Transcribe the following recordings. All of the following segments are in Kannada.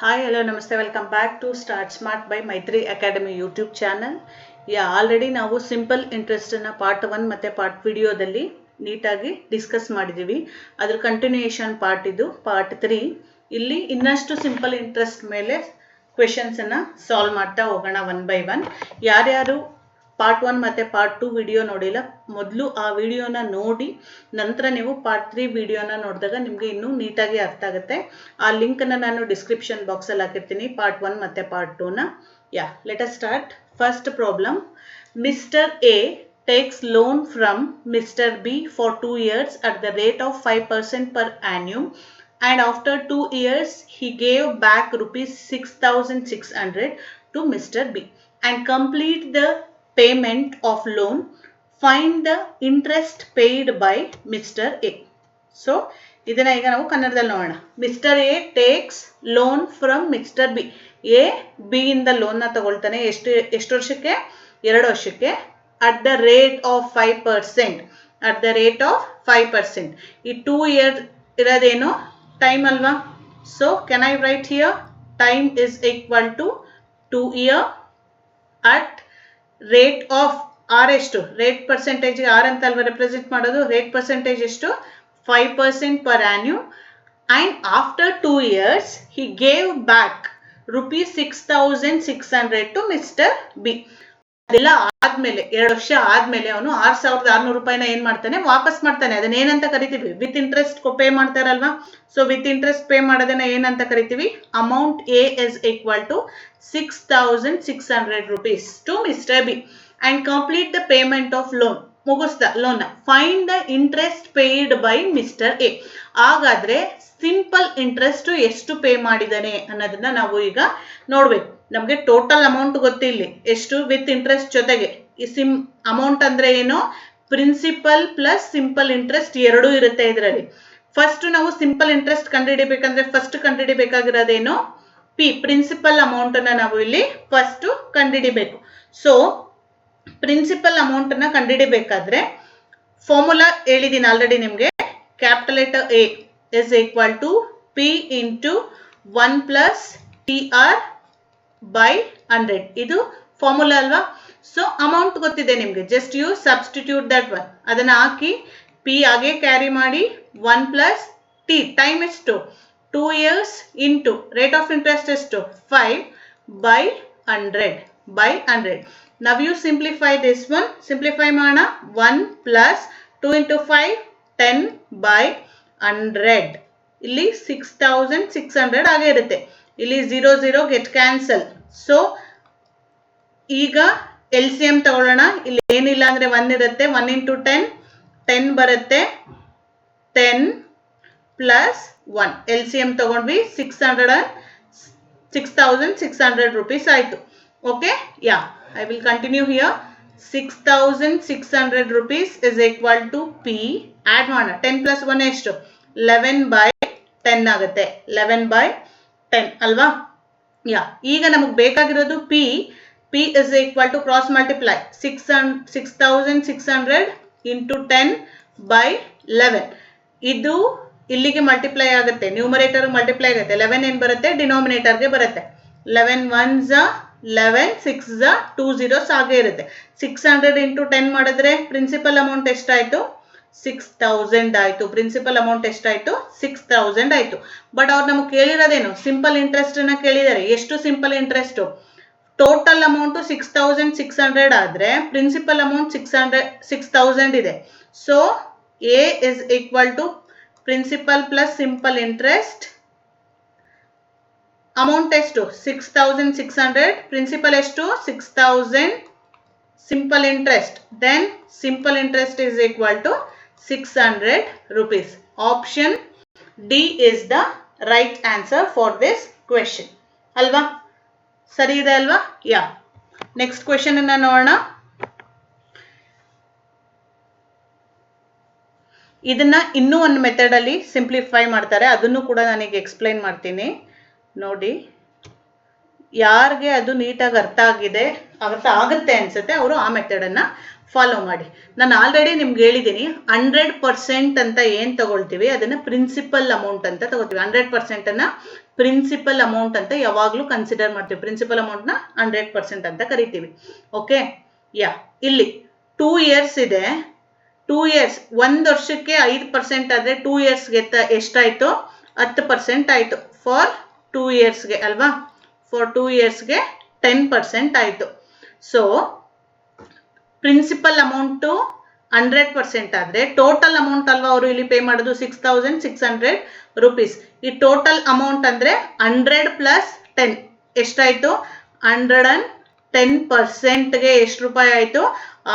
Hi, hello, namaste. Welcome back to Start Smart by Maitri Academy YouTube channel. Already ನಾವು ಸಿಂಪಲ್ ಇಂಟ್ರೆಸ್ಟನ್ನು ಪಾರ್ಟ್ 1 ಮತ್ತು ಪಾರ್ಟ್ ವಿಡಿಯೋದಲ್ಲಿ ನೀಟಾಗಿ ಡಿಸ್ಕಸ್ ಮಾಡಿದ್ದೀವಿ. ಅದ್ರ ಕಂಟಿನ್ಯೂಯೇಷನ್ ಪಾರ್ಟ್ ಇದು ಪಾರ್ಟ್ 3. ಇಲ್ಲಿ ಇನ್ನಷ್ಟು ಸಿಂಪಲ್ ಇಂಟ್ರೆಸ್ಟ್ ಮೇಲೆ ಕ್ವೆಶನ್ಸನ್ನು ಸಾಲ್ವ್ ಮಾಡ್ತಾ ಹೋಗೋಣ ಒನ್ ಬೈ ಒನ್. ಯಾರ್ಯಾರು ಪಾರ್ಟ್ 1 ಮತ್ತು ಪಾರ್ಟ್ 2 ವಿಡಿಯೋ ನೋಡಿಲ್ಲ, ಮೊದಲು ಆ ವಿಡಿಯೋನ ನೋಡಿ ನಂತರ ನೀವು ಪಾರ್ಟ್ 3 ವಿಡಿಯೋನ ನೋಡಿದಾಗ ನಿಮಗೆ ಇನ್ನೂ ನೀಟಾಗಿ ಅರ್ಥ ಆಗುತ್ತೆ. ಆ ಲಿಂಕನ್ನು ನಾನು ಡಿಸ್ಕ್ರಿಪ್ಷನ್ ಬಾಕ್ಸಲ್ಲಿ ಹಾಕಿರ್ತೀನಿ ಪಾರ್ಟ್ 1 ಮತ್ತು ಪಾರ್ಟ್ 2ನ. Let us start. First problem. Mister A takes loan from Mr. B for 2 years at the rate of 5% per annum, and after 2 years he gave back rupees 6,600 to Mr. B and complete the payment of loan. Find the interest paid by Mr. A. So ಇದನ್ನ ಈಗ ನಾವು ಕನ್ನಡದಲ್ಲಿ ನೋಡೋಣ. Mister A takes loan from mister B. A B ಇಂದ ಲೋನ್ನ ತಗೊಳ್ತಾನೆ. ಎಷ್ಟು ವರ್ಷಕ್ಕೆ? 2 ವರ್ಷಕ್ಕೆ. At the rate of 5%. At the rate of 5%. ಈ 2 ಇಯರ್ ಇರೋದೇನು? ಟೈಮ್ ಅಲ್ವಾ? So can I write here time is equal to 2 year at rate of R ಎಷ್ಟು? ರೇಟ್ ಪರ್ಸೆಂಟೇಜ್ ಆರ್ ಅಂತ ಅಲ್ವಾ ರೆಪ್ರೆಸೆಂಟ್ ಮಾಡೋದು. ರೇಟ್ ಪರ್ಸೆಂಟೇಜ್ ಎಷ್ಟು? 5% per annum, and after 2 years he gave back rupees 6,600 to Mr. B. ಅದೆಲ್ಲ ಆದ್ಮೇಲೆ 2 ವರ್ಷ ಆದ್ಮೇಲೆ ಅವನು 6,600 ರೂಪಾಯಿನ ಏನ್ ಮಾಡ್ತಾನೆ? ವಾಪಸ್ ಮಾಡ್ತಾನೆ. ಅದನ್ನ ಏನಂತ ಕರಿತೀವಿ? ವಿತ್ ಇಂಟ್ರೆಸ್ಟ್ ಪೇ ಮಾಡ್ತಾರಲ್ವಾ. ಸೊ ವಿತ್ ಇಂಟ್ರೆಸ್ಟ್ ಪೇ ಮಾಡೋದನ್ನ ಏನಂತ ಕರಿತೀವಿ? Amount A is equal to 6,600 rupees to Mr. B and complete the payment of loan. ಮುಗಿಸ್ದ loan. Find the interest paid by mister A. ಹಾಗಾದ್ರೆ ಸಿಂಪಲ್ ಇಂಟ್ರೆಸ್ಟ್ ಎಷ್ಟು ಪೇ ಮಾಡಿದಾನೆ ಅನ್ನೋದನ್ನ ನಾವು ಈಗ ನೋಡ್ಬೇಕು. ನಮಗೆ ಟೋಟಲ್ ಅಮೌಂಟ್ ಗೊತ್ತಿಲ್ಲ ಎಷ್ಟು ವಿತ್ ಇಂಟ್ರೆಸ್ಟ್ ಜೊತೆಗೆ. ಈ ಅಮೌಂಟ್ ಅಂದ್ರೆ ಏನು? ಪ್ರಿನ್ಸಿಪಲ್ ಪ್ಲಸ್ ಸಿಂಪಲ್ ಇಂಟ್ರೆಸ್ಟ್ ಎರಡೂ ಇರುತ್ತೆ ಇದರಲ್ಲಿ. ಫಸ್ಟ್ ನಾವು ಸಿಂಪಲ್ ಇಂಟ್ರೆಸ್ಟ್ ಕಂಡುಹಿಡಿಬೇಕಂದ್ರೆ ಫಸ್ಟ್ ಕಂಡುಹಿಡಿಬೇಕಾಗಿರೋದೇನು? ಪಿ, ಪ್ರಿನ್ಸಿಪಲ್ ಅಮೌಂಟ್ ಅನ್ನ ನಾವು ಇಲ್ಲಿ ಫಸ್ಟ್ ಕಂಡುಹಿಡಿಬೇಕು. ಸೊ ಪ್ರಿನ್ಸಿಪಲ್ ಅಮೌಂಟ್ ಅನ್ನ ಕಂಡುಹಿಡಿಬೇಕಾದ್ರೆ ಫಾರ್ಮುಲಾ ಹೇಳಿದೀನಿ ಆಲ್ರೆಡಿ ನಿಮಗೆ. Capital letter A is equal to P into 1 plus T R by 100. ಇದು ಫಾರ್ಮುಲಾ ಅಲ್ವಾ. ಸೊ ಅಮೌಂಟ್ ಗೊತ್ತಿದೆ ನಿಮಗೆ. Just you substitute that one. ಅದನ್ನ ಹಾಕಿ ಪಿ ಹಾಗೆ ಕ್ಯಾರಿ ಮಾಡಿ 1 ಪ್ಲಸ್ ಟಿ. ಟೈಮ್ ಎಷ್ಟು? 2 years into rate of interest ಎಷ್ಟು? 5 by 100. Now you simplify this one. Simplify ಮಾಡೋಣ. 1 plus 2 into 5 10 by 100. ಇಲ್ಲಿ 6,600 ಆಗೇ ಇರುತ್ತೆ. ಇಲ್ಲಿ 0 get cancel. ಸೊ ಈಗ LCM ತಗೊಳ್ಳೋಣ. ಇಲ್ಲಿ ಏನಿಲ್ಲ ಅಂದ್ರೆ 1 ಇರುತ್ತೆ. 1 into 10 ಬರುತ್ತೆ. 10 plus 1 LCM ತಗೊಂಡ್ವಿ. 6,600 rupees ಆಯ್ತು. Okay? I will continue here. 6,600 rupees is equal to P. Add ಮಾಡೋಣ. 10 plus 1 ಎಷ್ಟು? 11 by 10 ಆಗುತ್ತೆ. 11 by 10 ಅಲ್ವಾ? ಈಗ ನಮಗೆ ಬೇಕಾಗಿರೋದು P. P is equal to cross multiply. 6,600 into 10 by 11. ಇದು ಇಲ್ಲಿಗೆ ಮಲ್ಟಿಪ್ಲೈ ಆಗುತ್ತೆ. ನ್ಯೂಮರೇಟರ್ ಮಲ್ಟಿಪ್ಲೈ ಆಗುತ್ತೆ. 11 ಏನ್ ಬರುತ್ತೆ? ಡಿನೋಮಿನೇಟರ್ಗೆ ಬರುತ್ತೆ. 11 ones 11 6 2 zeros ಆಗೇ ಇರುತ್ತೆ. 600 into 10 ಮಾಡಿದ್ರೆ ಪ್ರಿನ್ಸಿಪಲ್ ಅಮೌಂಟ್ ಎಷ್ಟಾಯ್ತು? 6,000 ಆಯ್ತು. ಪ್ರಿನ್ಸಿಪಲ್ ಅಮೌಂಟ್ ಎಷ್ಟಾಯ್ತು? 6,000 ಆಯ್ತು. ಬಟ್ ಅವ್ರು ನಮಗೆ ಕೇಳಿರೋದೇನು? ಸಿಂಪಲ್ ಇಂಟ್ರೆಸ್ಟ್ ಅನ್ನ ಕೇಳಿದ್ದಾರೆ. ಎಷ್ಟು ಸಿಂಪಲ್ ಇಂಟ್ರೆಸ್ಟ್? ಟೋಟಲ್ ಅಮೌಂಟ್ 6,600 ಆದ್ರೆ ಪ್ರಿನ್ಸಿಪಲ್ ಅಮೌಂಟ್ 6,000 ಇದೆ. So A is equal to principal plus simple interest. Amount ಎಷ್ಟು? 6,600. ಪ್ರಿನ್ಸಿಪಲ್ ಎಷ್ಟು? 6,000. Simple interest. Then simple interest is equal to 600 rupees. Option D is the right answer for this question. ಅಲ್ವಾ? ಸರಿ ಇದೆ ಅಲ್ವಾ? ನೆಕ್ಸ್ಟ್ ಕ್ವೆಶನ್ ಅನ್ನ ನೋಡೋಣ. ಇದನ್ನ ಇನ್ನೂ ಒಂದು ಮೆಥಡ್ ಅಲ್ಲಿ ಸಿಂಪ್ಲಿಫೈ ಮಾಡ್ತಾರೆ. ಅದನ್ನು ಕೂಡ ನನಗೆ ಎಕ್ಸ್ಪ್ಲೈನ್ ಮಾಡ್ತೀನಿ ನೋಡಿ. ಯಾರಿಗೆ ಅದು ನೀಟಾಗಿ ಅರ್ಥ ಆಗುತ್ತೆ ಅನ್ಸುತ್ತೆ ಅವರು ಆ ಮೆಥಡ್ ಅನ್ನ ಫಾಲೋ ಮಾಡಿ. ನಾನು ಆಲ್ರೆಡಿ ನಿಮ್ಗೆ ಹೇಳಿದ್ದೀನಿ 100% ಅಂತ ಏನು ತಗೊಳ್ತೀವಿ ಅದನ್ನ ಪ್ರಿನ್ಸಿಪಲ್ ಅಮೌಂಟ್ ಅಂತ ತಗೋತೀವಿ. 100% ಅನ್ನ ಪ್ರಿನ್ಸಿಪಲ್ ಅಮೌಂಟ್ ಅಂತ ಯಾವಾಗಲೂ ಕನ್ಸಿಡರ್ ಮಾಡ್ತೀವಿ. ಪ್ರಿನ್ಸಿಪಲ್ ಅಮೌಂಟ್ನ 100% ಅಂತ ಕರಿತೀವಿ. ಓಕೆ, ಯಾ, ಇಲ್ಲಿ 2 ಇಯರ್ಸ್ ಇದೆ. 2 ಇಯರ್ಸ್, 1 ವರ್ಷಕ್ಕೆ 5% ಆದರೆ 2 ಇಯರ್ಸ್ಗೆ ಎಷ್ಟಾಯಿತು? 10% ಆಯಿತು. ಫಾರ್ 2 ಇಯರ್ಸ್ಗೆ ಅಲ್ವಾ? ಫಾರ್ 2 ಇಯರ್ಸ್ಗೆ 10% ಆಯಿತು. ಸೊ ಪ್ರಿನ್ಸಿಪಲ್ ಅಮೌಂಟು 100% ಆದರೆ ಟೋಟಲ್ ಅಮೌಂಟ್ ಅಲ್ವಾ ಅವರು ಇಲ್ಲಿ ಪೇ ಮಾಡೋದು? 6600 rupees. ಈ ಟೋಟಲ್ ಅಮೌಂಟ್ ಅಂದರೆ 100 + 10 ಎಷ್ಟಾಯಿತು? 110%ಗೆ ಎಷ್ಟು ರೂಪಾಯಿ ಆಯಿತು?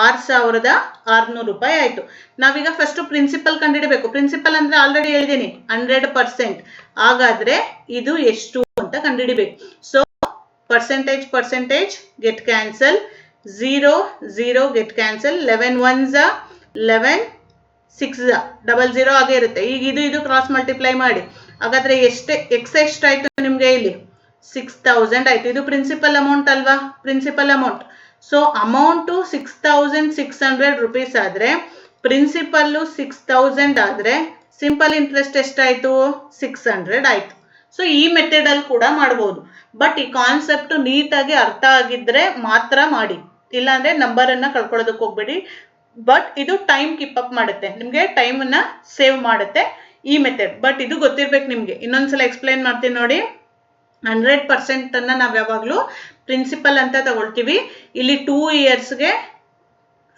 6600 ರೂಪಾಯಿ ಆಯಿತು. ನಾವೀಗ ಫಸ್ಟ್ ಪ್ರಿನ್ಸಿಪಲ್ ಕಂಡುಹಿಡಬೇಕು. ಪ್ರಿನ್ಸಿಪಲ್ ಅಂದರೆ ಆಲ್ರೆಡಿ ಹೇಳಿದ್ದೀನಿ 100%. ಹಾಗಾದರೆ ಇದು ಎಷ್ಟು ಅಂತ ಕಂಡುಹಿಡಬೇಕು. So percentage get cancel, 0 get cancel, 11 1s 11, 6 00 ಆಗೇ ಇರುತ್ತೆ. ಈಗ ಇದು ಕ್ರಾಸ್ ಮಲ್ಟಿಪ್ಲೈ ಮಾಡಿ. ಹಾಗಾದ್ರೆ ಎಷ್ಟಾಯ್ತು ನಿಮಗೆ? ಇಲ್ಲಿ 6000 ಆಯ್ತು. ಇದು ಪ್ರಿನ್ಸಿಪಲ್ ಅಮೌಂಟ್ ಅಲ್ವಾ? Principal amount. So amount 6600 rupees ಆದರೆ ಪ್ರಿನ್ಸಿಪಲ್ಲು 6000 ಆದರೆ ಸಿಂಪಲ್ ಇಂಟ್ರೆಸ್ಟ್ ಎಷ್ಟಾಯ್ತು? 600 ಆಯ್ತು. ಸೊ ಈ ಮೆಥಡ್ ಅಲ್ಲಿ ಕೂಡ ಮಾಡಬಹುದು. ಬಟ್ ಈ ಕಾನ್ಸೆಪ್ಟ್ ನೀಟಾಗಿ ಅರ್ಥ ಆಗಿದ್ರೆ ಮಾತ್ರ ಮಾಡಿ, ಇಲ್ಲಾಂದ್ರೆ ನಂಬರ್ ಅನ್ನ ಕಳ್ಕೊಳ್ಳೋದಕ್ಕೆ ಹೋಗ್ಬೇಡಿ. ಬಟ್ ಇದು ಟೈಮ್ ಕೀಪ್ ಅಪ್ ಮಾಡುತ್ತೆ, ನಿಮಗೆ ಟೈಮ್ ಅನ್ನ ಸೇವ್ ಮಾಡುತ್ತೆ ಈ ಮೆಥಡ್. ಬಟ್ ಇದು ಗೊತ್ತಿರ್ಬೇಕು ನಿಮ್ಗೆ. ಇನ್ನೊಂದ್ಸಲ ಎಕ್ಸ್ಪ್ಲೈನ್ ಮಾಡ್ತೀನಿ ನೋಡಿ. 100% ಅನ್ನ ನಾವು ಯಾವಾಗಲೂ ಪ್ರಿನ್ಸಿಪಲ್ ಅಂತ ತಗೊಳ್ತೀವಿ. ಇಲ್ಲಿ 2 ಇಯರ್ಸ್ಗೆ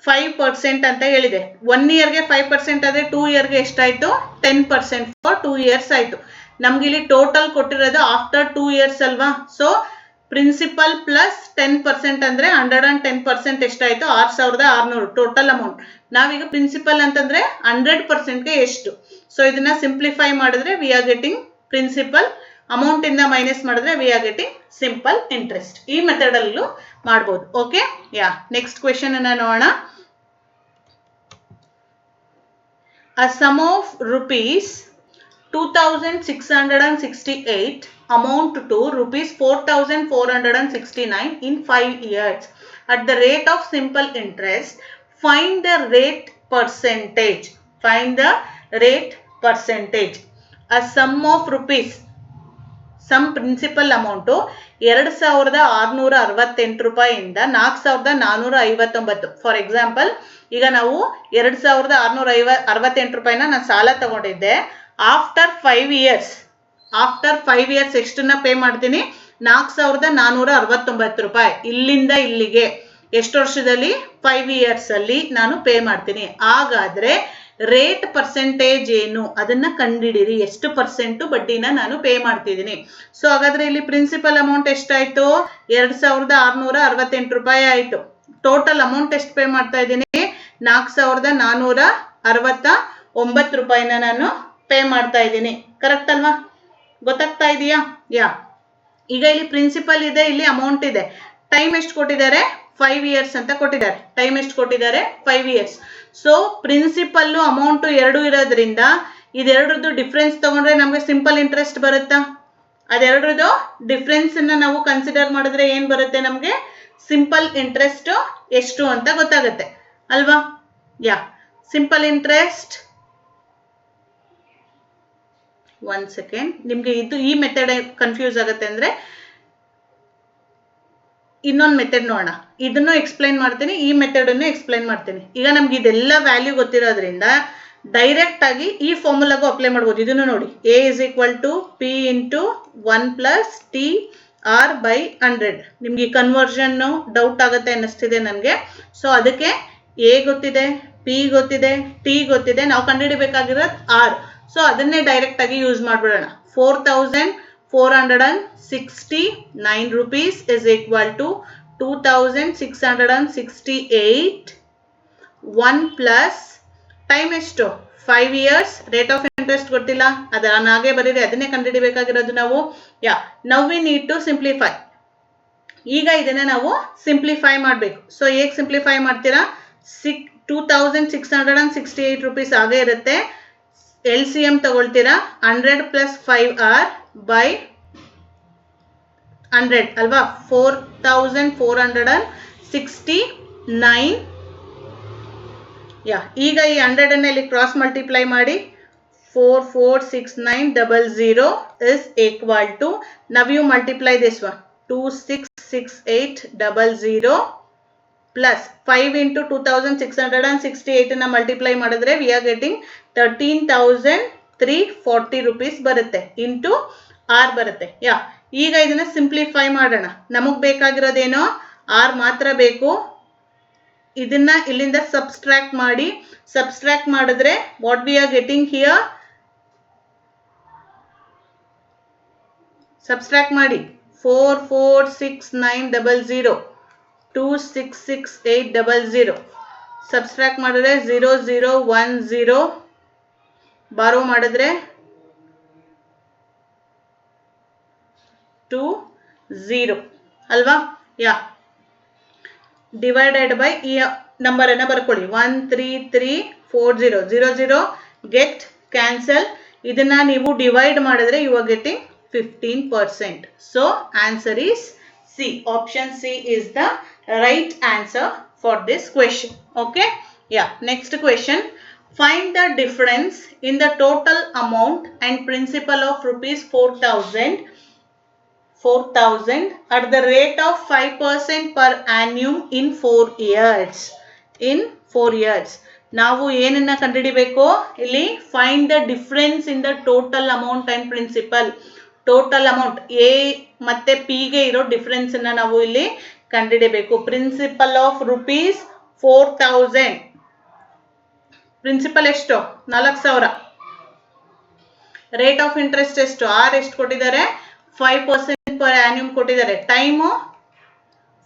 5% ಅಂತ ಹೇಳಿದೆ. 1 ಇಯರ್ಗೆ 5% ಆದರೆ 2 ಇಯರ್ಗೆ ಎಷ್ಟಾಯ್ತು? 10% ಫಾರ್ 2 ಇಯರ್ಸ್ ಆಯ್ತು. ನಮ್ಗೆ ಇಲ್ಲಿ ಟೋಟಲ್ ಕೊಟ್ಟಿರೋದು ಆಫ್ಟರ್ 2 ಇಯರ್ಸ್ ಅಲ್ವಾ? ಸೊ ಪ್ರಿನ್ಸಿಪಲ್ ಪ್ಲಸ್ 10% ಅಂದ್ರೆ 110% ಎಷ್ಟಾಯ್ತು? 6600 ಟೋಟಲ್ ಅಮೌಂಟ್. ನಾವೀಗ ಪ್ರಿನ್ಸಿಪಲ್ ಅಂತಂದ್ರೆ 100%ಗೆ ಎಷ್ಟು? ಸೊ ಇದನ್ನ ಸಿಂಪ್ಲಿಫೈ ಮಾಡಿದ್ರೆ we are getting principal. Amount ಇಂದ ಮೈನಸ್ ಮಾಡಿದ್ರೆ we are getting simple interest. ಈ ಮೆಥಡ್ ಅಲ್ಲೂ ಮಾಡಬಹುದು. ಓಕೆ, ಯಾ, ನೆಕ್ಸ್ಟ್ ಕ್ವೆಶ್ಚನ್ ಅನ್ನ ನೋಡೋಣ. A sum of rupees 2668 amount to rupees 4469 in 5 years at the rate of simple interest. Find the rate percentage. Find the rate percentage. A sum of rupees, sum principal amount 2668 ರೂಪಾಯಿಯಿಂದ 4459. ಫಾರ್ ಎಕ್ಸಾಂಪಲ್, ಈಗ ನಾವು 2668 ರೂಪಾಯಿನ ನಾನು ಸಾಲ ತಗೊಂಡಿದ್ದೆ. ಆಫ್ಟರ್ 5 ಇಯರ್ಸ್ ಎಷ್ಟನ್ನ ಪೇ ಮಾಡ್ತೀನಿ? 4469 ರೂಪಾಯಿ. ಇಲ್ಲಿಂದ ಇಲ್ಲಿಗೆ ಎಷ್ಟು ವರ್ಷದಲ್ಲಿ? 5 ಇಯರ್ಸ್ ಅಲ್ಲಿ ನಾನು ಪೇ ಮಾಡ್ತೀನಿ. ಹಾಗಾದ್ರೆ ರೇಟ್ ಪರ್ಸೆಂಟೇಜ್ ಏನು ಅದನ್ನ ಕಂಡುಹಿಡಿರಿ. ಎಷ್ಟು ಪರ್ಸೆಂಟ್ ಬಡ್ಡಿನ ನಾನು ಪೇ ಮಾಡ್ತಿದ್ದೀನಿ? ಸೊ ಹಾಗಾದ್ರೆ ಇಲ್ಲಿ ಪ್ರಿನ್ಸಿಪಲ್ ಅಮೌಂಟ್ ಎಷ್ಟಾಯ್ತು? 2668 ರೂಪಾಯಿ ಆಯ್ತು. ಟೋಟಲ್ ಅಮೌಂಟ್ ಎಷ್ಟು ಪೇ ಮಾಡ್ತಾ ಇದ್ದೀನಿ? 4469 ರೂಪಾಯಿನ ನಾನು ಪೇ ಮಾಡ್ತಾ ಇದ್ದೀನಿ. ಕರೆಕ್ಟ್ ಅಲ್ವಾ? ಗೊತ್ತಾಗ್ತಾ ಇದೆಯಾ? ಯಾ, ಈಗ ಇಲ್ಲಿ ಪ್ರಿನ್ಸಿಪಲ್ ಇದೆ, ಇಲ್ಲಿ ಅಮೌಂಟ್ ಇದೆ. ಟೈಮ್ ಎಷ್ಟು ಕೊಟ್ಟಿದ್ದಾರೆ? 5 ಇಯರ್ಸ್ ಅಂತ ಕೊಟ್ಟಿದ್ದಾರೆ. ಟೈಮ್ ಎಷ್ಟು ಕೊಟ್ಟಿದ್ದಾರೆ? 5 ಇಯರ್ಸ್. ಸೊ ಪ್ರಿನ್ಸಿಪಲ್ ಅಮೌಂಟ್ 2 ಇರೋದ್ರಿಂದ ಇದೆರಡರದ್ದು ಡಿಫ್ರೆನ್ಸ್ ತಗೊಂಡ್ರೆ ನಮಗೆ ಸಿಂಪಲ್ ಇಂಟ್ರೆಸ್ಟ್ ಬರುತ್ತಾ? ಅದೆರಡರದ್ದು ಡಿಫ್ರೆನ್ಸ್ ಅನ್ನ ನಾವು ಕನ್ಸಿಡರ್ ಮಾಡಿದ್ರೆ ಏನ್ ಬರುತ್ತೆ? ನಮಗೆ ಸಿಂಪಲ್ ಇಂಟ್ರೆಸ್ಟ್ ಎಷ್ಟು ಅಂತ ಗೊತ್ತಾಗುತ್ತೆ ಅಲ್ವಾ? ಯಾ, ಸಿಂಪಲ್ ಇಂಟ್ರೆಸ್ಟ್, 1 ಸೆಕೆಂಡ್. ನಿಮ್ಗೆ ಈ ಮೆಥಡ್ ಕನ್ಫ್ಯೂಸ್ ಆಗುತ್ತೆ ಅಂದ್ರೆ ಇನ್ನೊಂದು ಮೆಥಡ್ ನೋಡೋಣ. ಇದನ್ನು ಎಕ್ಸ್ಪ್ಲೈನ್ ಮಾಡ್ತೀನಿ, ಈ ಮೆಥಡ್ ಅನ್ನು ಎಕ್ಸ್ಪ್ಲೈನ್ ಮಾಡ್ತೀನಿ. ಈಗ ನಮ್ಗೆ ಇದೆಲ್ಲ ವ್ಯಾಲ್ಯೂ ಗೊತ್ತಿರೋದ್ರಿಂದ ಡೈರೆಕ್ಟ್ ಆಗಿ ಈ ಫಾರ್ಮುಲಾಗೂ ಅಪ್ಲೈ ಮಾಡ್ಬೋದು. ಇದನ್ನು ನೋಡಿ, A = P × 1 + TR/100. ನಿಮ್ಗೆ ಕನ್ವರ್ಷನ್ ಡೌಟ್ ಆಗುತ್ತೆ ಅನ್ನಿಸ್ತಿದೆ ನನಗೆ. ಸೊ ಅದಕ್ಕೆ A ಗೊತ್ತಿದೆ, P ಗೊತ್ತಿದೆ, T ಗೊತ್ತಿದೆ, ನಾವು ಕಂಡುಹಿಡಬೇಕಾಗಿರೋದು R. ಸೊ ಅದನ್ನೇ ಡೈರೆಕ್ಟ್ ಆಗಿ ಯೂಸ್ ಮಾಡ್ಬಿಡೋಣ. 4469 rupees is equal to 2668. 1 plus time ಎಷ್ಟು? 5 ಇಯರ್ಸ್. ರೇಟ್ ಆಫ್ ಇಂಟ್ರೆಸ್ಟ್ ಗೊತ್ತಿಲ್ಲ, ಅದನ್ನ ಹಾಗೆ ಬರೀರಿ, ಅದನ್ನೇ ಕಂಡುಹಿಡಬೇಕಾಗಿರೋದು ನಾವು. Yeah, now we need to simplify. ಈಗ ಇದನ್ನ ನಾವು ಸಿಂಪ್ಲಿಫೈ ಮಾಡಬೇಕು. ಸೊ ಹೇಗೆ ಸಿಂಪ್ಲಿಫೈ ಮಾಡ್ತೀರಾ? 2668 ರೂಪೀಸ್ ಆಗೇ ಇರುತ್ತೆ. LCM ತಗೊಳ್ತೀರಾ, 100 + 5R by 100 ಅಲ್ವಾ? 4469. ಯಾ, ಈಗ ಈ 100 ಅನ್ನ ಇಲ್ಲಿ ಕ್ರಾಸ್ ಮಲ್ಟಿಪ್ಲೈ ಮಾಡಿ. 446,900 is equal to, now you multiply this one, 266800 plus 5 into 2668 na multiply ಮಾಡಿದ್ರೆ we are getting 13,340 rupees ಬರುತ್ತೆ into r ಬರುತ್ತೆ. ಯಾ, ಈಗ ಇದನ್ನ ಸಿಂಪ್ಲಿಫೈ ಮಾಡೋಣ. ನಮಗೆ ಬೇಕಾಗಿರೋದೇನೋ r ಮಾತ್ರ ಬೇಕು. ಇದನ್ನ ಇಲ್ಲಿಂದ ಸಬ್ಸ್ಟ್ರಾಕ್ಟ್ ಮಾಡಿ, ಸಬ್ಸ್ಟ್ರಾಕ್ಟ್ ಮಾಡಿದ್ರೆ what we are getting here, subtract ಮಾಡಿ 446,900 266800 ಸಬ್ಸ್ಟ್ರಾಕ್ಟ್ ಮಾಡಿದ್ರೆ 0010 ಬಾರೋ ಮಾಡಿದ್ರೆ 20 ಅಲ್ವಾ? ಯಾ, ಡಿವೈಡೆಡ್ ಬೈ ಈ ನಂಬರ್ ಅನ್ನ ಬರ್ಕೊಳ್ಳಿ 13340 00 ಗೆಟ್ ಕ್ಯಾನ್ಸಲ್. ಇದನ್ನ ನೀವು ಡಿವೈಡ್ ಮಾಡಿದ್ರೆ you are getting 15%. So answer is C. Option C is the right answer for this question. Okay. Yeah. Next question. Find the difference in the total amount and principal of rupees 4,000 at the rate of 5% per annum in 4 years. In 4 years. ನಾವು ಏನನ್ನ ಕಂಡುಹಿಡಿಬೇಕು ಇಲ್ಲಿ? Find the difference in the total amount and principal. Total amount A ಮತ್ತೆ ಪಿ ಗೆ ಇರೋ ಡಿಫರೆನ್ಸ್ ಅನ್ನ ನಾವು ಇಲ್ಲಿ ಕಂಡುಹಿಡಿಯಬೇಕು. ಪ್ರಿನ್ಸಿಪಲ್ ಆಫ್ rupees 4,000, ಪ್ರಿನ್ಸಿಪಲ್ ಎಷ್ಟು? 4,000. ರೇಟ್ ಆಫ್ ಇಂಟ್ರೆಸ್ಟ್ ಎಷ್ಟು? ಆರ್ ಎಷ್ಟು ಕೊಟ್ಟಿದ್ದಾರೆ? 5% ಪರ್ ಆನ್ಯೂಮ್ ಕೊಟ್ಟಿದ್ದಾರೆ. ಟೈಮು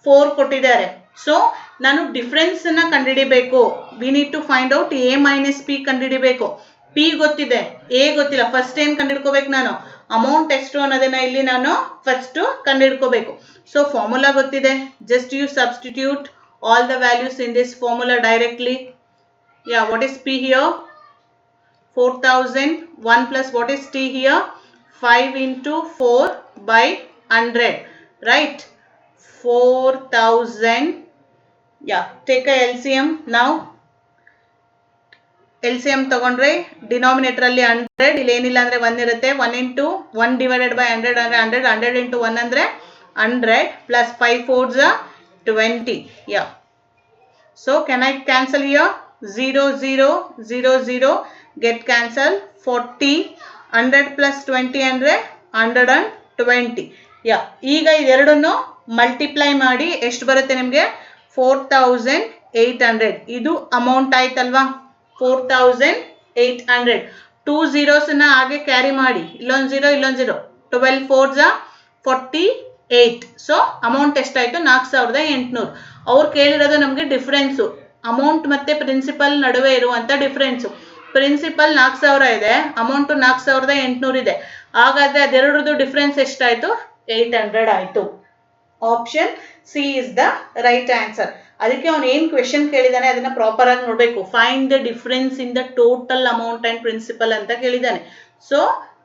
4 ಕೊಟ್ಟಿದ್ದಾರೆ. ಸೊ ನಾನು ಡಿಫರೆನ್ಸ್ ಅನ್ನ ಕಂಡುಹಿಡಿಬೇಕು. We need to find out A minus P ಕಂಡುಹಿಡಿಬೇಕು. ಪಿ ಗೊತ್ತಿದೆ, ಎ ಗೊತ್ತಿಲ್ಲ. ಫಸ್ಟ್ ಏನ್ ಕಂಡುಹಿಡ್ಕೋಬೇಕು? ನಾನು ಅಮೌಂಟ್ ಎಷ್ಟು ಅನ್ನೋದನ್ನ ಇಲ್ಲಿ ನಾನು ಫಸ್ಟ್ ಕಂಡುಹಿಡ್ಕೋಬೇಕು. ಸೊ ಫಾರ್ಮುಲಾ ಗೊತ್ತಿದೆ. Just you substitute all the values in this formula directly. Yeah, what is P here? 4,000. 1 plus what is t here? 5 into 4 by 100. Right? 4,000. Yeah, take a LCM now. LCM ತಗೊಂಡ್ರೆ ಡಿನಾಮಿನೇಟರ್ ಅಲ್ಲಿ 100, ಇಲ್ಲಿ ಏನಿಲ್ಲ ಅಂದ್ರೆ 1 ಇರುತ್ತೆ. 1 into 1 divided by 100 ಅಂದ್ರೆ 100. 100 into 1 ಅಂದ್ರೆ 100 plus 5 4s are 20. Yeah. So can I cancel here? 0 0 0 0 get cancel. 40. 100 plus 20 ಅಂದ್ರೆ 120. Yeah. ಈಗ ಇದೆರಡನ್ನು ಮಲ್ಟಿಪ್ಲೈ ಮಾಡಿ ಎಷ್ಟು ಬರುತ್ತೆ ನಿಮಗೆ? 4,800. ಇದು ಅಮೌಂಟ್ ಆಯ್ತಲ್ವಾ? 4,800. 2 zeros ನ ಹಾಗೆ ಕ್ಯಾರಿ ಮಾಡಿ. ಇಲ್ಲೊಂದು 0 ಇಲ್ಲೊಂದು 0. 12 4s are 48. ಸೊ ಅಮೌಂಟ್ ಎಷ್ಟಾಯ್ತು? 4,800. ಅವ್ರು ಕೇಳಿರೋದು ನಮಗೆ ಡಿಫ್ರೆನ್ಸು, ಅಮೌಂಟ್ ಮತ್ತೆ ಪ್ರಿನ್ಸಿಪಲ್ ನಡುವೆ ಇರುವಂತ ಡಿಫ್ರೆನ್ಸು. ಪ್ರಿನ್ಸಿಪಲ್ 4,000 ಇದೆ, ಅಮೌಂಟ್ 4,800 ಇದೆ. ಹಾಗಾದ್ರೆ ಅದೆರಡರದ್ದು ಡಿಫ್ರೆನ್ಸ್ ಎಷ್ಟಾಯ್ತು? 800 ಆಯ್ತು. Option C is the right answer. ಅದಕ್ಕೆ ಅವನು ಏನ್ ಕ್ವೆಶನ್ ಕೇಳಿದಾನೆ ಅದನ್ನ ಪ್ರಾಪರ್ ಆಗಿ ನೋಡ್ಬೇಕು. Find the difference in the total amount and principal ಅಂತ ಕೇಳಿದಾನೆ. ಸೊ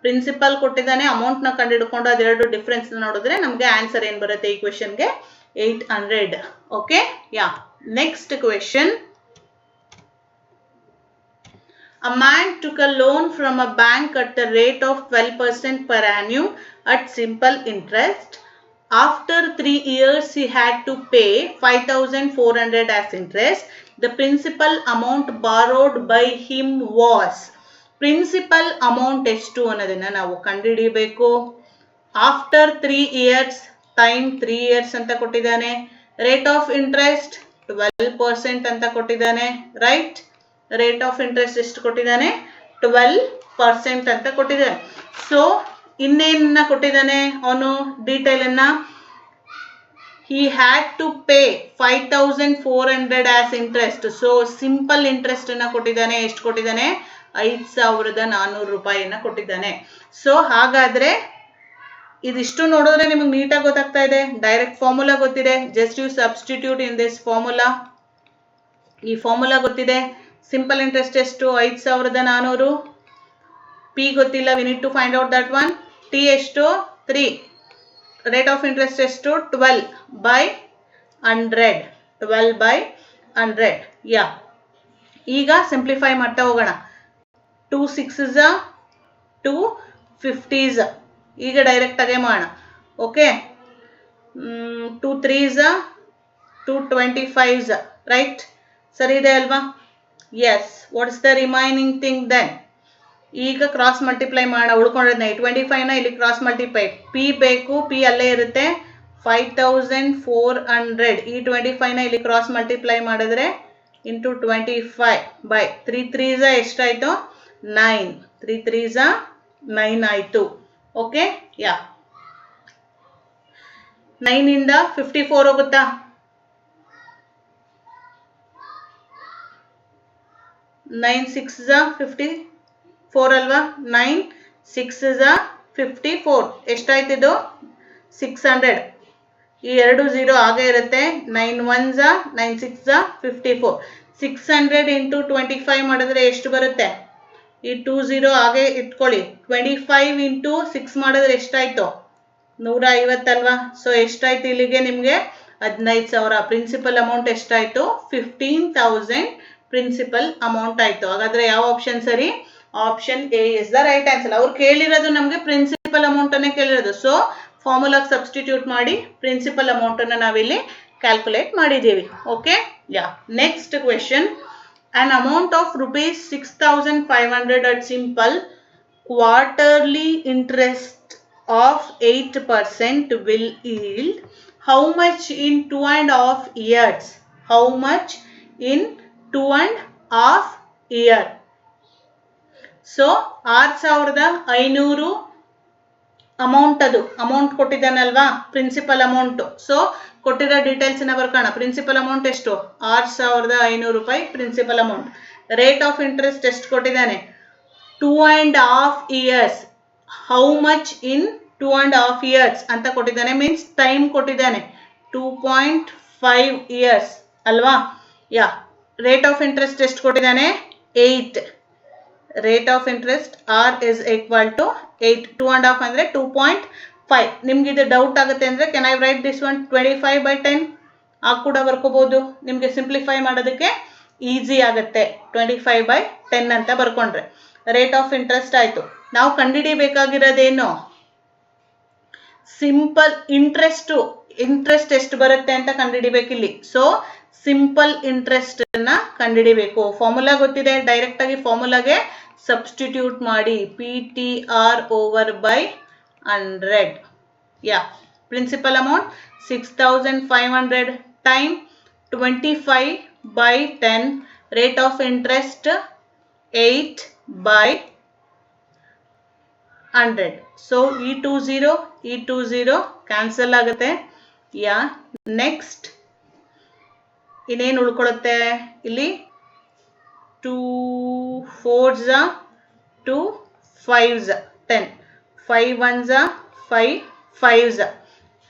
ಪ್ರಿನ್ಸಿಪಲ್ ಕೊಟ್ಟಿದ್ದಾನೆ, ಅಮೌಂಟ್ ನ ಕಂಡುಹಿಡ್ಕೊಂಡು ಅದೆರಡು ಡಿಫರೆನ್ಸ್ ನೋಡಿದ್ರೆ ನಮ್ಗೆ ಆನ್ಸರ್ ಏನ್ ಬರುತ್ತೆ ಈ ಕ್ವೆಶನ್ಗೆ? 800. Okay. Yeah, next question. A man took a loan from a bank at the rate of 12% per annum at simple interest. After 3 years, he had to pay 5,400 as interest. The principal amount borrowed by him was. Principal amount ಎಷ್ಟು ಅನ್ನೋದನ್ನ ನಾವು ಕಂಡುಹಿಡಿಯಬೇಕು. After 3 years, time 3 years ಅಂತ ಕೊಟ್ಟಿದ್ದಾನೆ. Rate of interest 12% ಅಂತ ಕೊಟ್ಟಿದ್ದಾನೆ. Right? ರೇಟ್ ಆಫ್ ಇಂಟ್ರೆಸ್ಟ್ ಎಷ್ಟು ಕೊಟ್ಟಿದ್ದಾನೆ? 12% ಅಂತ ಕೊಟ್ಟಿದ್ದಾನೆ. ಸೊ ಇನ್ನೇನ ಕೊಟ್ಟಿದ್ದಾನೆ ಅವನು ಡೀಟೇಲ್ ಅನ್ನ? he had to pay 5,400 as interest. So simple interest ಅನ್ನ ಕೊಟ್ಟಿದ್ದಾನೆ. ಎಷ್ಟು ಕೊಟ್ಟಿದ್ದಾನೆ? 5,400 ರೂಪಾಯಿಯನ್ನ ಕೊಟ್ಟಿದ್ದಾನೆ. ಸೊ ಹಾಗಾದ್ರೆ ಇದಿಷ್ಟು ನೋಡಿದ್ರೆ ನಿಮಗೆ ನೀಟಾಗಿ ಗೊತ್ತಾಗ್ತಾ ಇದೆ. ಡೈರೆಕ್ಟ್ ಫಾರ್ಮುಲಾ ಗೊತ್ತಿದೆ. Just you substitute in this formula. ಈ ಫಾರ್ಮುಲಾ ಗೊತ್ತಿದೆ. ಸಿಂಪಲ್ ಇಂಟ್ರೆಸ್ಟ್ ಎಷ್ಟು? 5,400. ಪಿ ಗೊತ್ತಿಲ್ಲ, we need to find out that one. T ಎಷ್ಟು? 3. ರೇಟ್ ಆಫ್ ಇಂಟ್ರೆಸ್ಟ್ ಎಷ್ಟು? 12/100. 12/100. ಯಾ, ಈಗ ಸಿಂಪ್ಲಿಫೈ ಮಾಡ್ತಾ ಹೋಗೋಣ. 2 6s are 2 50s. ಈಗ ಡೈರೆಕ್ಟ್ ಆಗಿ ಮಾಡೋಣ. Okay, 2 3s 2 25s, right? ಸರಿ ಇದೆ ಅಲ್ವಾ? Yes. What's the remaining thing then? ಈಗ ಕ್ರಾಸ್ ಮಲ್ಟಿಪ್ಲೈ ಮಾಡ ಉಳ್ಕೊಂಡಿದ್ನ 25ನ ಇಲ್ಲಿ ಕ್ರಾಸ್ ಮಲ್ಟಿಪ್ಲೈ. ಪಿ ಬೇಕು, ಪಿ ಅಲ್ಲೇ ಇರುತ್ತೆ. 5400. ಈ 25ನ ಇಲ್ಲಿ ಕ್ರಾಸ್ ಮಲ್ಟಿಪ್ಲೈ ಮಾಡಿದ್ರೆ ಇಂಟು 25 ಬೈ 3 3s ಎಷ್ಟಾಯ್ತು? 9. 3 3s 9 ಆಯ್ತು. ಓಕೆ, ಯಾ. 9 ಇಂದ 54 ಹೋಗುತ್ತಾ? 9 6s 54 ಅಲ್ವಾ? 9 6s 54. ಎಷ್ಟಾಯ್ತಿದು? 600. ಈ 2 0 ಆಗೇ ಇರುತ್ತೆ. 9 1s 9 6s 54. 600 ಇಂಟು 25 ಮಾಡಿದ್ರೆ ಎಷ್ಟು ಬರುತ್ತೆ? ಈ 2 0 ಹಾಗೆ ಇಟ್ಕೊಳ್ಳಿ. 25 ಇಂಟು 6 ಮಾಡಿದ್ರೆ ಎಷ್ಟಾಯ್ತು? 150 ಅಲ್ವಾ? ಸೊ ಎಷ್ಟಾಯ್ತು ಇಲ್ಲಿಗೆ ನಿಮಗೆ? 15,000. ಪ್ರಿನ್ಸಿಪಲ್ ಅಮೌಂಟ್ ಎಷ್ಟಾಯ್ತು? 15,000 ಪ್ರಿನ್ಸಿಪಲ್ ಅಮೌಂಟ್ ಆಯ್ತು. ಹಾಗಾದ್ರೆ ಯಾವ ಆಪ್ಷನ್ ಸರಿ? Option A is the right answer. ಅವ್ರು ಕೇಳಿರೋದು ನಮಗೆ ಪ್ರಿನ್ಸಿಪಲ್ ಅಮೌಂಟ್ ಅನ್ನೇ ಕೇಳಿರೋದು. ಸೊ ಫಾರ್ಮುಲಾಗೆ ಸಬ್ಸ್ಟಿಟ್ಯೂಟ್ ಮಾಡಿ ಪ್ರಿನ್ಸಿಪಲ್ ಅಮೌಂಟ್ ಅನ್ನು ನಾವಿಲ್ಲಿ ಕ್ಯಾಲ್ಕುಲೇಟ್ ಮಾಡಿದ್ದೀವಿ. Okay, yeah. Next question. An amount of rupees 6,500 at simple quarterly interest of 8% will yield how much in 2.5 years? How much in 2.5 years? So 6,500 amount, ಅದು ಅಮೌಂಟ್ ಕೊಟ್ಟಿದ್ದಾನಲ್ವಾ ಪ್ರಿನ್ಸಿಪಲ್ ಅಮೌಂಟ್. ಸೊ ಕೊಟ್ಟಿರೋ ಡೀಟೇಲ್ಸ್ ಬರ್ಕೋಣ. ಪ್ರಿನ್ಸಿಪಲ್ ಅಮೌಂಟ್ ಎಷ್ಟು? 6,500 ರೂಪಾಯಿ principal amount. Rate of interest ಎಷ್ಟು ಕೊಟ್ಟಿದ್ದಾನೆ? 2.5 years. How much in 2.5 years ಅಂತ ಕೊಟ್ಟಿದ್ದಾನೆ. ಮೀನ್ಸ್ ಟೈಮ್ ಕೊಟ್ಟಿದ್ದಾನೆ 2.5 years ಅಲ್ವಾ? ಯಾ. ರೇಟ್ ಆಫ್ ಇಂಟ್ರೆಸ್ಟ್ ಎಷ್ಟು ಕೊಟ್ಟಿದ್ದಾನೆ? 8. Rate of interest R is equal to 8. 2.5 ಅಂದರೆ 2.5. ನಿಮ್ಗೆ ಇದು ಡೌಟ್ ಆಗುತ್ತೆ ಅಂದರೆ can I write this one 25/10 ಆಗ ಕೂಡ ಬರ್ಕೋಬಹುದು. ನಿಮಗೆ ಸಿಂಪ್ಲಿಫೈ ಮಾಡೋದಕ್ಕೆ ಈಸಿ ಆಗುತ್ತೆ. 25/10 ಅಂತ ಬರ್ಕೊಂಡ್ರೆ ರೇಟ್ ಆಫ್ ಇಂಟ್ರೆಸ್ಟ್ ಆಯಿತು. ನಾವು ಕಂಡುಹಿಡಿಬೇಕಾಗಿರೋದೇನು? Simple interest. ಇಂಟ್ರೆಸ್ಟ್ ಎಷ್ಟು ಬರುತ್ತೆ ಅಂತ ಕಂಡುಹಿಡಿಬೇಕಿಲ್ಲಿ. ಸೊ ಸಿಂಪಲ್ ಇಂಟ್ರೆಸ್ಟ್ ಅನ್ನ ಕಂಡುಹಿಡಿಬೇಕು. ಫಾರ್ಮುಲಾ ಗೊತ್ತಿದೆ, ಡೈರೆಕ್ಟ್ ಆಗಿ ಫಾರ್ಮುಲಾಗೆ ಸಬ್ಸ್ಟಿಟ್ಯೂಟ್ ಮಾಡಿ. PTR/100. Yeah. Principal amount 6,500 time 25/10. Rate of interest 8/100. So ಈ 2 0 ಕ್ಯಾನ್ಸಲ್ ಆಗುತ್ತೆ. ಯಾ. ನೆಕ್ಸ್ಟ್ ಇನ್ನೇನು ಉಳ್ಕೊಳ್ಳುತ್ತೆ ಇಲ್ಲಿ? 2 4s 2 5s 10. 5 1s 5 5s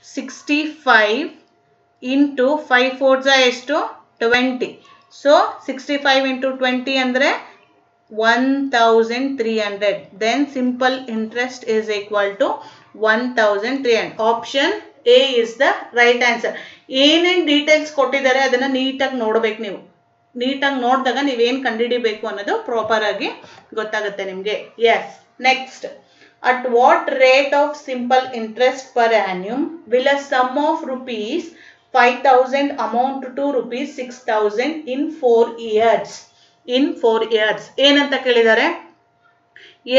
65 into 5 4s ಎಷ್ಟು? 20. ಸೊ 65 ಇಂಟು 20 ಅಂದರೆ 1,300. Then simple interest is equal to 1,300. Option A is the right answer. ಏನೇನು ಡೀಟೇಲ್ಸ್ ಕೊಟ್ಟಿದ್ದಾರೆ ಅದನ್ನ ನೀಟಾಗಿ ನೋಡ್ಬೇಕು. ನೀವು ನೀಟಾಗಿ ನೋಡಿದಾಗ ನೀವೇನು ಕಂಡುಹಿಡಿಬೇಕು ಅನ್ನೋದು ಪ್ರಾಪರ್ ಆಗಿ ಗೊತ್ತಾಗುತ್ತೆ ನಿಮಗೆ. Yes. Next. At what rate of simple interest per annum will a sum of rupees 5,000 amount to rupees 6,000 in 4 years? In 4 years ಏನಂತ ಕೇಳಿದ್ದಾರೆ?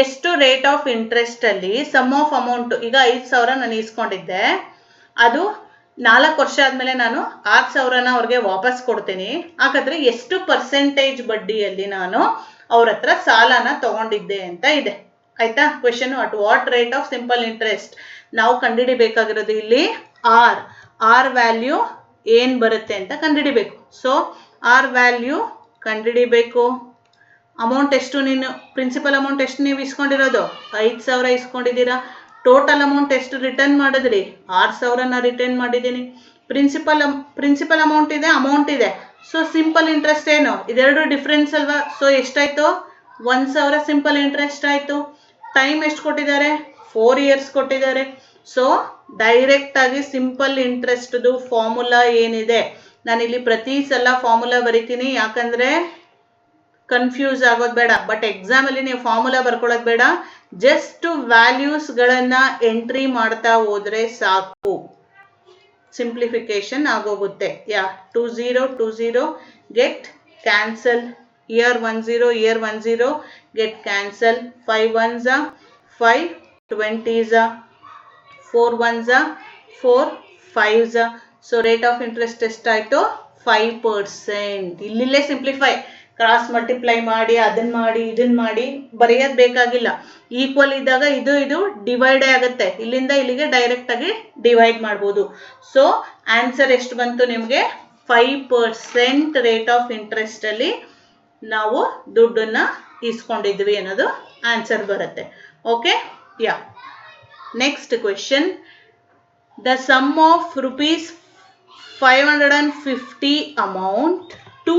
ಎಷ್ಟು ರೇಟ್ ಆಫ್ ಇಂಟ್ರೆಸ್ಟ್ ಅಲ್ಲಿ ಸಮ್ ಆಫ್ ಅಮೌಂಟ್. ಈಗ 5,000 ನಾನು ಇಸ್ಕೊಂಡಿದ್ದೆ, ಅದು 4 ವರ್ಷ ಆದ್ಮೇಲೆ ನಾನು 6,000ನ ಅವ್ರಿಗೆ ವಾಪಸ್ ಕೊಡ್ತೀನಿ. ಹಾಗಾದ್ರೆ ಎಷ್ಟು ಪರ್ಸೆಂಟೇಜ್ ಬಡ್ಡಿಯಲ್ಲಿ ನಾನು ಅವ್ರ ಹತ್ರ ಸಾಲನ ತಗೊಂಡಿದ್ದೆ ಅಂತ ಇದೆ. ಆಯ್ತಾ? Question. At what rate of simple interest. ನಾವು ಕಂಡುಹಿಡಿಬೇಕಾಗಿರೋದು ಇಲ್ಲಿ ಆರ್. ಆರ್ ವ್ಯಾಲ್ಯೂ ಏನ್ ಬರುತ್ತೆ ಅಂತ ಕಂಡುಹಿಡಿಬೇಕು. ಸೊ ಆರ್ ವ್ಯಾಲ್ಯೂ ಕಂಡುಹಿಡಿಬೇಕು. ಅಮೌಂಟ್ ಎಷ್ಟು? ನೀನು ಪ್ರಿನ್ಸಿಪಲ್ ಅಮೌಂಟ್ ಎಷ್ಟು ನೀವು ಇಸ್ಕೊಂಡಿರೋದು? 5,000 ಇಸ್ಕೊಂಡಿದ್ದೀರಾ. ಟೋಟಲ್ ಅಮೌಂಟ್ ಎಷ್ಟು ರಿಟರ್ನ್ ಮಾಡಿದ್ರಿ? 6,000ನ ರಿಟರ್ನ್ ಮಾಡಿದ್ದೀನಿ. ಪ್ರಿನ್ಸಿಪಲ್ ಅಮೌಂಟ್ ಇದೆ, ಅಮೌಂಟ್ ಇದೆ. ಸೊ ಸಿಂಪಲ್ ಇಂಟ್ರೆಸ್ಟ್ ಏನು? ಇದೆರಡು ಡಿಫ್ರೆನ್ಸ್ ಅಲ್ವಾ? ಸೊ ಎಷ್ಟಾಯ್ತು? 1,000 ಸಿಂಪಲ್ ಇಂಟ್ರೆಸ್ಟ್ ಆಯ್ತು. ಟೈಮ್ ಎಷ್ಟು ಕೊಟ್ಟಿದ್ದಾರೆ? 4 years ಕೊಟ್ಟಿದ್ದಾರೆ. ಸೊ ಡೈರೆಕ್ಟ್ ಆಗಿ ಸಿಂಪಲ್ ಇಂಟ್ರೆಸ್ಟ್ದು ಫಾರ್ಮುಲಾ ಏನಿದೆ, ನಾನಿಲ್ಲಿ ಪ್ರತಿ ಸಲ ಫಾರ್ಮುಲಾ ಬರಿತೀನಿ. ಯಾಕಂದ್ರೆ ಕನ್ಫ್ಯೂಸ್ ಆಗೋದು ಬೇಡ. ಬಟ್ ಎಕ್ಸಾಮಲ್ಲಿ ನೀವು ಫಾರ್ಮುಲಾ ಬರ್ಕೊಳ್ಳೋದು ಬೇಡ, ಜಸ್ಟ್ ವ್ಯಾಲ್ಯೂಸ್ಗಳನ್ನು ಎಂಟ್ರಿ ಮಾಡ್ತಾ ಹೋದರೆ ಸಾಕು, ಸಿಂಪ್ಲಿಫಿಕೇಶನ್ ಆಗೋಗುತ್ತೆ. 20 get cancel, here 10 here 10 get cancel, 5 ones are 5, 20s are 4 ones are 4, 5s are. So rate of interest ಎಷ್ಟಾಯಿತು 5%. ಇಲ್ಲಿಲ್ಲೇ ಸಿಂಪ್ಲಿಫೈ, ಕ್ರಾಸ್ ಮಲ್ಟಿಪ್ಲೈ ಮಾಡಿ ಇದನ್ನ ಮಾಡಿ ಬರೆಯೋದು ಬೇಕಾಗಿಲ್ಲ. ಈಕ್ವಲ್ ಇದ್ದಾಗ ಇದು ಡಿವೈಡ್ ಆಗುತ್ತೆ, ಇಲ್ಲಿಂದ ಇಲ್ಲಿಗೆ ಡೈರೆಕ್ಟ್ ಆಗಿ ಡಿವೈಡ್ ಮಾಡ್ಬೋದು. ಸೊ ಆನ್ಸರ್ ಎಷ್ಟು ಬಂತು ನಿಮಗೆ 5% ರೇಟ್ ಆಫ್ ಇಂಟ್ರೆಸ್ಟ್ ಅಲ್ಲಿ ನಾವು ದುಡ್ಡನ್ನ ಇಸ್ಕೊಂಡಿದ್ವಿ ಅನ್ನೋದು ಆನ್ಸರ್ ಬರುತ್ತೆ. Okay, next question. The sum of ₹550 amount to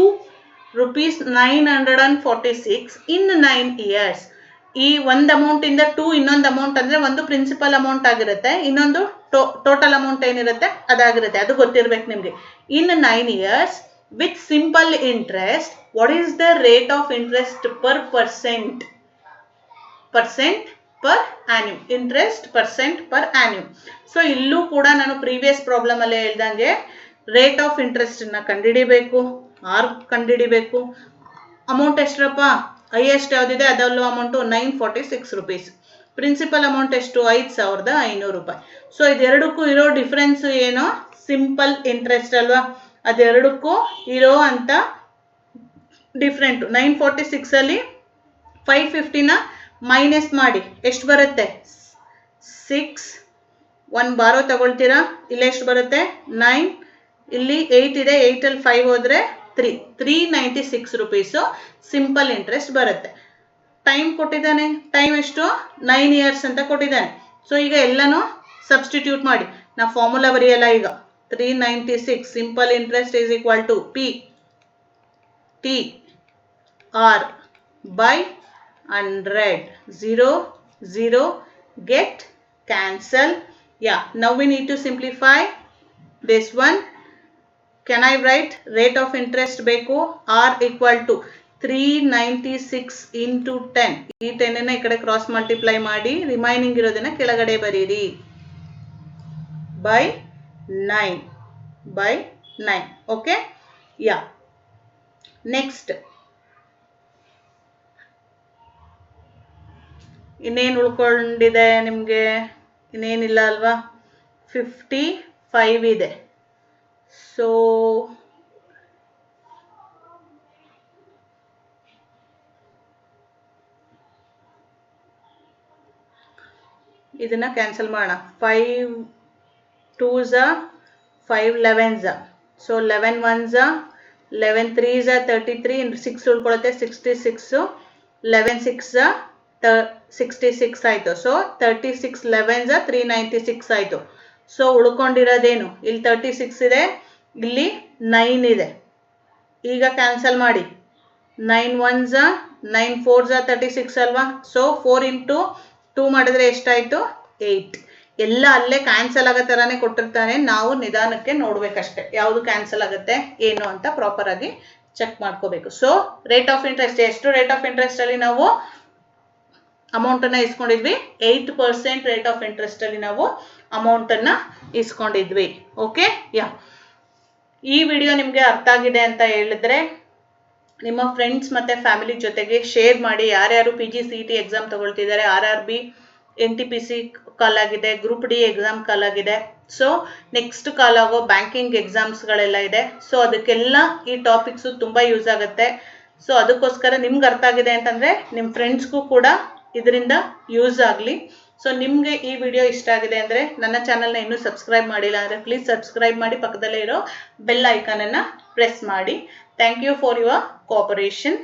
₹946 in 9 years. ಈ ಒಂದು ಅಮೌಂಟ್ ಇಂದ 2 ಇನ್ನೊಂದು ಅಮೌಂಟ್ ಅಂದ್ರೆ ಒಂದು ಪ್ರಿನ್ಸಿಪಲ್ ಅಮೌಂಟ್ ಆಗಿರುತ್ತೆ, ಇನ್ನೊಂದು ಟೋಟಲ್ ಅಮೌಂಟ್ ಏನಿರುತ್ತೆ ಅದಾಗಿರುತ್ತೆ, ಅದು ಗೊತ್ತಿರ್ಬೇಕು ನಿಮ್ಗೆ. In 9 years with simple interest, what is the rate of interest per percent per annum, interest percent per annum. So ಇಲ್ಲೂ ಕೂಡ ನಾನು ಪ್ರೀವಿಯಸ್ ಪ್ರಾಬ್ಲಮ್ ಅಲ್ಲೇ ಹೇಳ್ದಂಗೆ ರೇಟ್ ಆಫ್ ಇಂಟ್ರೆಸ್ಟ್ ನ ಕಂಡುಹಿಡಿಬೇಕು, ಕಂಡುಹಿಡಿಬೇಕು. ಅಮೌಂಟ್ ಎಷ್ಟರಪ್ಪ, ಹೈಯೆಸ್ಟ್ ಯಾವ್ದಿದೆ ಅದಲ್ಲೂ ಅಮೌಂಟು ₹946. ಪ್ರಿನ್ಸಿಪಲ್ ಅಮೌಂಟ್ ಎಷ್ಟು, ₹5,500. ಸೊ ಇದೆರಡಕ್ಕೂ ಇರೋ ಡಿಫ್ರೆನ್ಸ್ ಏನೋ ಸಿಂಪಲ್ ಇಂಟ್ರೆಸ್ಟ್ ಅಲ್ವಾ, ಅದೆರಡಕ್ಕೂ ಇರೋ ಅಂತ ಡಿಫ್ರೆಂಟ್. 946 ಅಲ್ಲಿ 550ನ ಮೈನಸ್ ಮಾಡಿ ಎಷ್ಟು ಬರುತ್ತೆ, 6. 1 ಬಾರೋ ತಗೊಳ್ತೀರಾ, ಇಲ್ಲಿ ಎಷ್ಟು ಬರುತ್ತೆ 9, ಇಲ್ಲಿ 8 ಇದೆ, 8 ಅಲ್ಲಿ 5 ಹೋದ್ರೆ 396 ಸಿಂಪಲ್ ಇಂಟ್ರೆಸ್ಟ್ ಬರುತ್ತೆ. ಟೈಮ್ ಕೊಟ್ಟಿದ್ದಾನೆ, ಟೈಮ್ ಎಷ್ಟು 9 years ಅಂತ ಕೊಟ್ಟಿದ್ದಾನೆ. ಸೊ ಈಗ ಎಲ್ಲನೂ ಸಬ್ಸ್ಟಿಟ್ಯೂಟ್ ಮಾಡಿ, ನಾ ಫಾರ್ಮುಲಾ ಬರೆಯಲ್ಲ ಈಗ. 396 simple interest is equal to PTR by 100. 0 get cancel. Now we need to simplify this one. Can I write rate of interest ಬೇಕು, R equal to 396 into 10. ಈ 10 ಈ ಕಡೆ ಕ್ರಾಸ್ ಮಲ್ಟಿಪ್ಲೈ ಮಾಡಿ ರಿಮೈನಿಂಗ್ ಇರೋದನ್ನ ಕೆಳಗಡೆ ಬರೀರಿ, by 9. ಓಕೆ, ನೆಕ್ಸ್ಟ್ ಇನ್ನೇನು ಉಳ್ಕೊಂಡಿದೆ ನಿಮಗೆ, ಇನ್ನೇನಿಲ್ಲ ಅಲ್ವಾ, 55 ಇದೆ. ಸೊ ಇದನ್ನ ಕ್ಯಾನ್ಸಲ್ ಮಾಡೋಣ. 5 2s 5 11s. So 11 1s 11 3s 33, 6 ಉಳ್ಕೊಳ್ಳುತ್ತೆ 66, 11 6 66 ಆಯಿತು. ಸೊ 36 11s 396 ಆಯಿತು. ಸೊ ಉಳ್ಕೊಂಡಿರೋದೇನು, ಇಲ್ಲಿ 36 ಇದೆ, ಇಲ್ಲಿ 9 ಇದೆ. ಈಗ ಕ್ಯಾನ್ಸಲ್ ಮಾಡಿ, 9 1s 9 4s 36 ಅಲ್ವಾ. ಸೊ 4 into 2 ಮಾಡಿದ್ರೆ ಎಷ್ಟಾಯಿತು 8. ಎಲ್ಲ ಅಲ್ಲೇ ಕ್ಯಾನ್ಸಲ್ ಆಗೋ ಥರನೇ ಕೊಟ್ಟಿರ್ತಾನೆ, ನಾವು ನಿಧಾನಕ್ಕೆ ನೋಡ್ಬೇಕಷ್ಟೆ ಯಾವುದು ಕ್ಯಾನ್ಸಲ್ ಆಗುತ್ತೆ ಏನು ಅಂತ ಪ್ರಾಪರ್ ಆಗಿ ಚೆಕ್ ಮಾಡ್ಕೋಬೇಕು. ಸೊ ರೇಟ್ ಆಫ್ ಇಂಟ್ರೆಸ್ಟ್ ಎಷ್ಟು, ರೇಟ್ ಆಫ್ ಇಂಟ್ರೆಸ್ಟ್ ಅಲ್ಲಿ ನಾವು ಅಮೌಂಟನ್ನು ಇಸ್ಕೊಂಡಿದ್ವಿ, 8% ರೇಟ್ ಆಫ್ ಇಂಟ್ರೆಸ್ಟ್ ಅಲ್ಲಿ ನಾವು ಅಮೌಂಟನ್ನು ಇಸ್ಕೊಂಡಿದ್ವಿ. ಓಕೆ, ಈ ವಿಡಿಯೋ ನಿಮಗೆ ಅರ್ಥ ಆಗಿದೆ ಅಂತ ಹೇಳಿದ್ರೆ ನಿಮ್ಮ ಫ್ರೆಂಡ್ಸ್ ಮತ್ತು ಫ್ಯಾಮಿಲಿ ಜೊತೆಗೆ ಶೇರ್ ಮಾಡಿ. ಯಾರ್ಯಾರು PGCET ಎಕ್ಸಾಮ್ ತಗೊಳ್ತಿದ್ದಾರೆ, RRB NTPC ಕಾಲ್ ಆಗಿದೆ, ಗ್ರೂಪ್ ಡಿ ಎಕ್ಸಾಮ್ ಕಾಲ್ ಆಗಿದೆ. ಸೊ ನೆಕ್ಸ್ಟ್ ಕಾಲ್ ಆಗೋ ಬ್ಯಾಂಕಿಂಗ್ ಎಕ್ಸಾಮ್ಸ್ಗಳೆಲ್ಲ ಇದೆ. ಸೊ ಅದಕ್ಕೆಲ್ಲ ಈ ಟಾಪಿಕ್ಸು ತುಂಬ ಯೂಸ್ ಆಗುತ್ತೆ. ಸೊ ಅದಕ್ಕೋಸ್ಕರ ನಿಮ್ಗೆ ಅರ್ಥ ಆಗಿದೆ ಅಂತಂದರೆ ನಿಮ್ಮ ಫ್ರೆಂಡ್ಸ್ಗೂ ಕೂಡ ಇದರಿಂದ ಯೂಸ್ ಆಗಲಿ. ಸೊ ನಿಮಗೆ ಈ ವಿಡಿಯೋ ಇಷ್ಟ ಆಗಿದೆ ಅಂದರೆ ನನ್ನ ಚಾನಲ್ನ ಇನ್ನೂ ಸಬ್ಸ್ಕ್ರೈಬ್ ಮಾಡಿಲ್ಲ ಅಂದರೆ ಪ್ಲೀಸ್ ಸಬ್ಸ್ಕ್ರೈಬ್ ಮಾಡಿ, ಪಕ್ಕದಲ್ಲೇ ಇರೋ ಬೆಲ್ ಐಕಾನನ್ನು ಪ್ರೆಸ್ ಮಾಡಿ. Thank you for your cooperation.